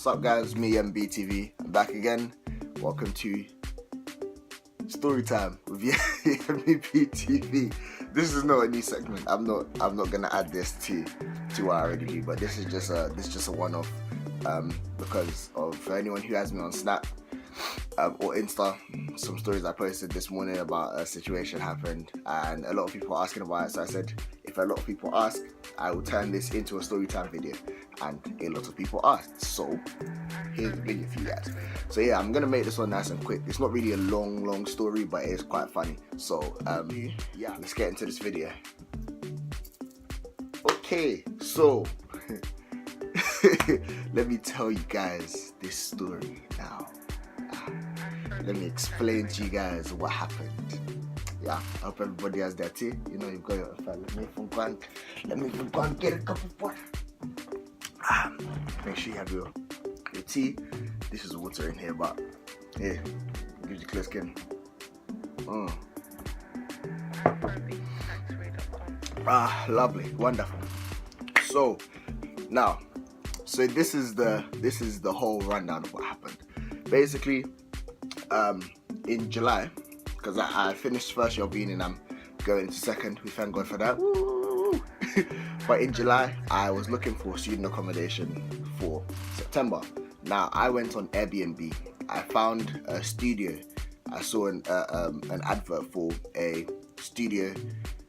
What's up guys, me YemiB TV. I'm back again. Welcome to Storytime with YemiB TV. This is not a new segment. I'm not gonna add this to what I already do, but this is just a one-off because of anyone who has me on Snap or Insta. Some stories I posted this morning about a situation happened and a lot of people are asking about it, so I said if a lot of people ask, I will turn this into a storytime video, and a lot of people asked, so here's the video for you guys. So yeah, I'm gonna make this one nice and quick. It's not really a long story, but it is quite funny. So yeah, let's get into this video. Okay, so let me tell you guys this story now. Let me explain to you guys what happened. Yeah, I hope everybody has their tea. You know, you've got your let me even go and get a cup of water. Make sure you have your tea. This is water in here, but yeah, gives you clear skin. Lovely, wonderful. So now, this is the whole rundown of what happened. Basically, in July, because I finished first year of uni and I'm going into second. We thank God for that. Woo! But in July, I was looking for student accommodation for September. Now I went on Airbnb. I found a studio. I saw an advert for a studio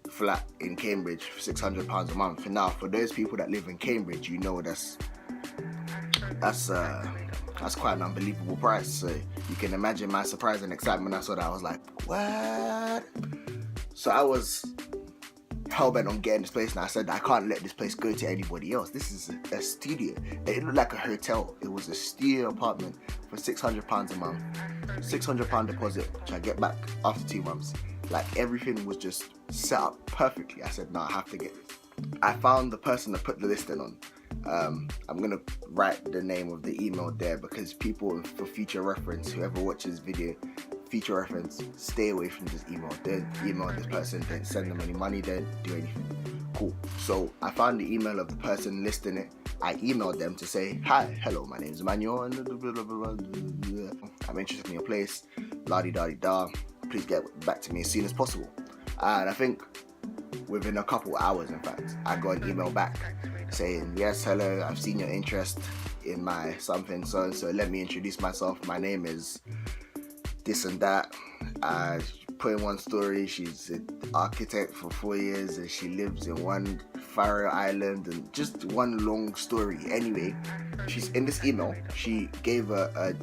flat in Cambridge for £600 a month. And now, for those people that live in Cambridge, you know that's quite an unbelievable price. So you can imagine my surprise and excitement when I saw that. I was like, what? So I was hellbent on getting this place, and I said I can't let this place go to anybody else. This is a studio. It looked like a hotel. It was a studio apartment for £600 a month, £600 deposit, which I get back after 2 months. Like, everything was just set up perfectly. I said, no, I have to get this. I found the person that put the listing on. I'm gonna write the name of the email there, because people, for future reference, whoever watches this video, future reference, stay away from this email. Don't email this person, don't send them any money, don't do anything. Cool. So I found the email of the person listing it. I emailed them to say, hi, hello, my name is Emmanuel, and I'm interested in your place, la-di-da-di-da, please get back to me as soon as possible. And I think within a couple hours, in fact, I got an email back saying, yes, hello, I've seen your interest in my something, so let me introduce myself. My name is this and that. Put in one story, she's an architect for 4 years and she lives in one Faroe Island, and just one long story. Anyway, she's in this email, she gave a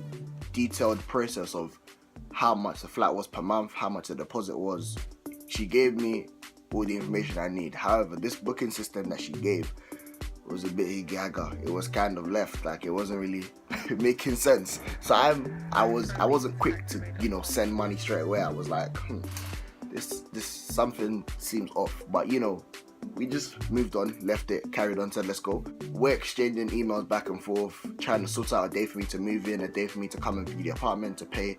detailed process of how much the flat was per month, how much the deposit was. She gave me all the information I need. However, this booking system that she gave was a bit gaga. It was kind of left, like it wasn't really making sense. So I wasn't quick to, you know, send money straight away. I was like, this something seems off. But you know, we just moved on, left it, carried on, said let's go. We're exchanging emails back and forth, trying to sort out a day for me to move in, a day for me to come and view the apartment, to pay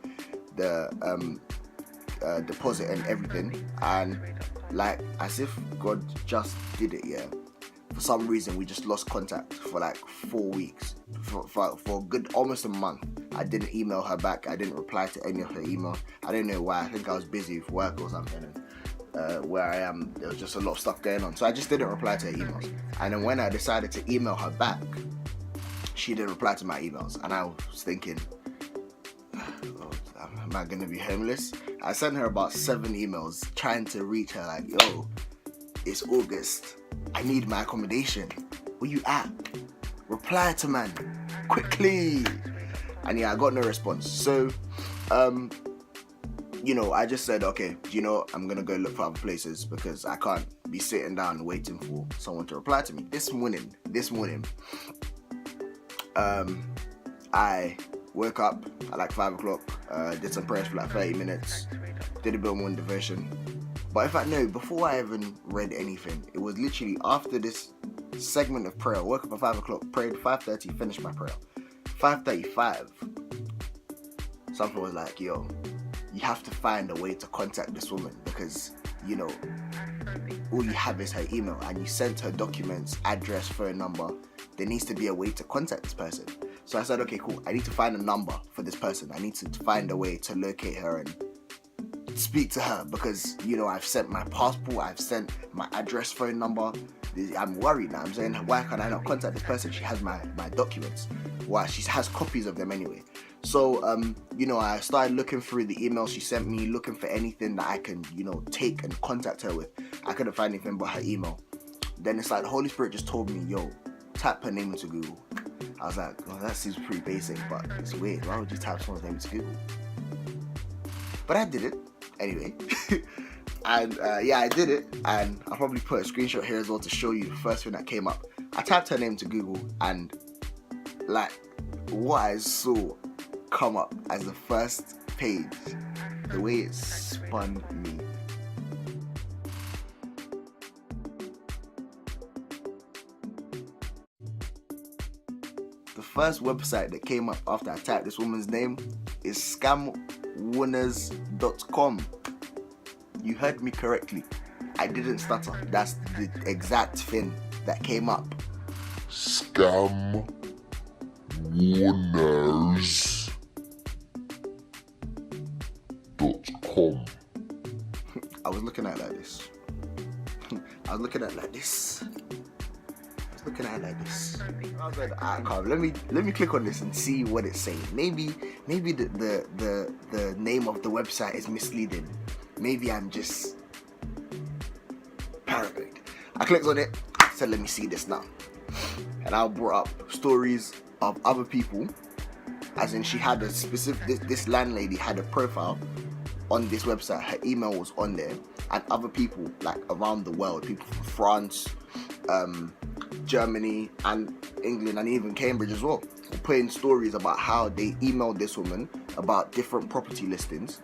the deposit and everything. And like, as if God just did it, yeah. For some reason, we just lost contact for like 4 weeks. For a good almost a month. I didn't email her back. I didn't reply to any of her emails. I don't know why. I think I was busy with work or something. And where I am, there was just a lot of stuff going on. So I just didn't reply to her emails. And then when I decided to email her back, she didn't reply to my emails. And I was thinking, oh, am I going to be homeless? I sent her about 7 emails trying to reach her, like, yo, it's August. I need my accommodation. Where you at? Reply to man, quickly. And yeah, I got no response. So, you know, I just said, okay, you know, I'm gonna go look for other places, because I can't be sitting down waiting for someone to reply to me. This morning, I woke up at like 5 o'clock, did some prayers for like 30 minutes, did a bit more devotion. But in fact, no, before I even read anything, it was literally after this segment of prayer. I woke up at 5 o'clock, prayed, 5:30, finished my prayer. 5:35, something was like, yo, you have to find a way to contact this woman, because, you know, all you have is her email, and you sent her documents, address, phone number. There needs to be a way to contact this person. So I said, okay, cool. I need to find a number for this person. I need to find a way to locate her and speak to her, because, you know, I've sent my passport, I've sent my address, phone number. I'm worried now. I'm saying, why can't I not contact this person? She has my documents. Why? She has copies of them anyway. So, you know, I started looking through the emails she sent me, looking for anything that I can, you know, take and contact her with. I couldn't find anything but her email. Then it's like the Holy Spirit just told me, yo, type her name into Google. I was like, well, that seems pretty basic, but it's weird. Why would you type someone's name into Google? But I did it anyway. And yeah, I did it, and I'll probably put a screenshot here as well to show you the first thing that came up. I typed her name to Google, and like what I saw come up as the first page, the way it spun me. The first website that came up after I typed this woman's name is scamwinners.com. You heard me correctly. I didn't stutter. That's the exact thing that came up. Scamwinners.com. I was looking at it like this. I was looking at it like this. I was like, calm. Let me click on this and see what it's saying. Maybe the name of the website is misleading. Maybe I'm just paranoid. I clicked on it, said let me see this now. And I brought up stories of other people, as in she had a specific, this landlady had a profile on this website. Her email was on there, and other people like around the world, people from France, Germany and England and even Cambridge as well, were putting stories about how they emailed this woman about different property listings.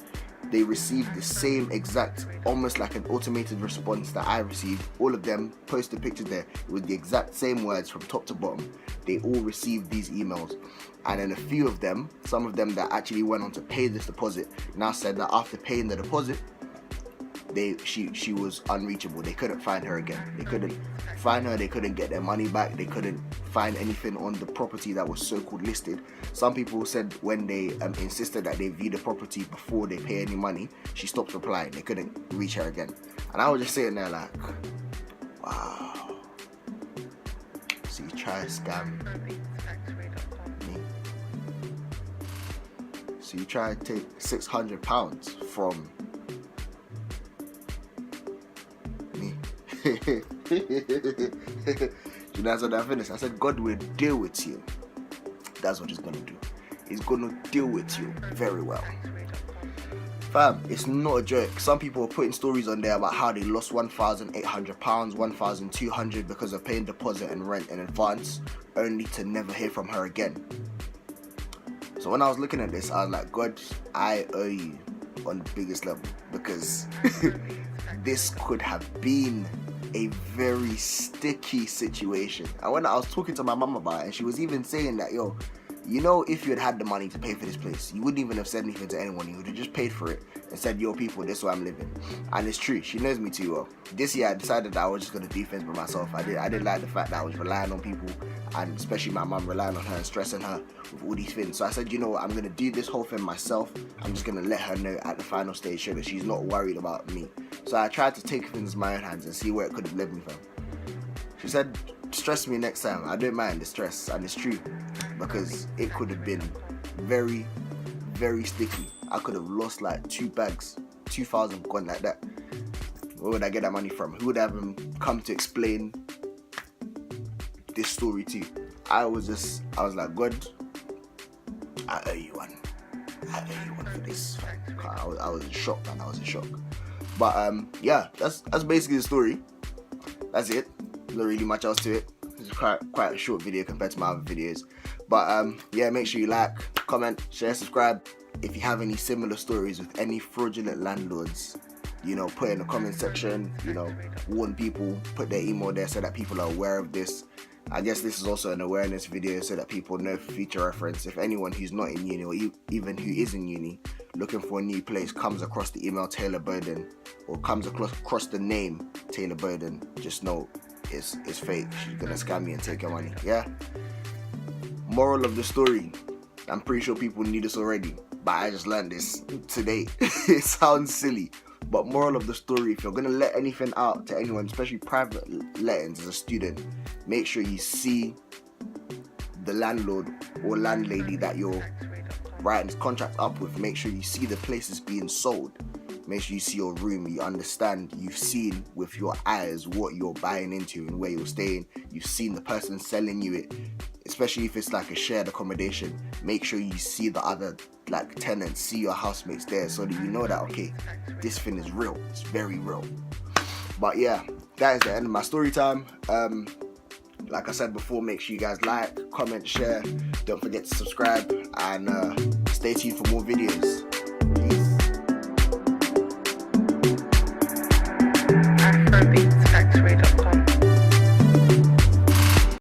They received the same exact, almost like an automated response that I received. All of them posted pictures there with the exact same words from top to bottom. They all received these emails, and then a few of them, some of them that actually went on to pay this deposit, now said that after paying the deposit, she was unreachable. They couldn't find her again. They couldn't find her. They couldn't get their money back. They couldn't find anything on the property that was so-called listed. Some people said when they insisted that they view the property before they pay any money, she stopped replying. They couldn't reach her again. And I was just sitting there like, wow. So you try to scam me. So you try to take £600 from you know, that's what I finished. I said, God will deal with you. That's what he's gonna do. He's gonna deal with you very well. Fam, it's not a joke. Some people are putting stories on there about how they lost £1,800, £1,200 because of paying deposit and rent in advance, only to never hear from her again. So when I was looking at this, I was like, God, I owe you on the biggest level, because this could have been a very sticky situation. And when I was talking to my mum about it, and she was even saying that, yo, you know, if you had had the money to pay for this place, you wouldn't even have said anything to anyone. You would have just paid for it and said, yo, people, this is where I'm living. And it's true. She knows me too well. This year, I decided that I was just going to do things by myself. I didn't like the fact that I was relying on people, and especially my mum, relying on her and stressing her with all these things. So I said, you know what, I'm going to do this whole thing myself. I'm just going to let her know at the final stage so that she's not worried about me. So I tried to take things in my own hands and see where it could have led me from. She said, stress me next time. I don't mind the stress, and it's true, because it could have been very, very sticky. I could have lost like 2 bags, 2,000 gone like that. Where would I get that money from? Who would have come to explain this story to? I was like, God, I owe you one. I owe you one for this. I was in shock, man. I was in shock. But yeah, that's basically the story. That's it. Not really much else to it. It's quite a short video compared to my other videos. But yeah, make sure you like, comment, share, subscribe. If you have any similar stories with any fraudulent landlords, you know, put it in the comment section. You know, warn people, put their email there so that people are aware of this. I guess this is also an awareness video so that people know for future reference. If anyone who's not in uni, or even who is in uni, looking for a new place, comes across the email Taylor Bowden, or comes across the name Taylor Bowden, just know it's fake. She's gonna scam you and take your money. Yeah. moral of the story, I'm pretty sure people knew this already, but I just learned this today. It sounds silly, but moral of the story, if you're gonna let anything out to anyone, especially private lettings as a student, make sure you see the landlord or landlady that you're writing this contract up with. Make sure you see the places being sold. Make sure you see your room, you understand, you've seen with your eyes what you're buying into and where you're staying. You've seen the person selling you it, especially if it's like a shared accommodation. Make sure you see the other like tenants, see your housemates there, so that you know that, okay, this thing is real, it's very real. But yeah, that is the end of my story time. Like I said before, make sure you guys like, comment, share. Don't forget to subscribe, and stay tuned for more videos.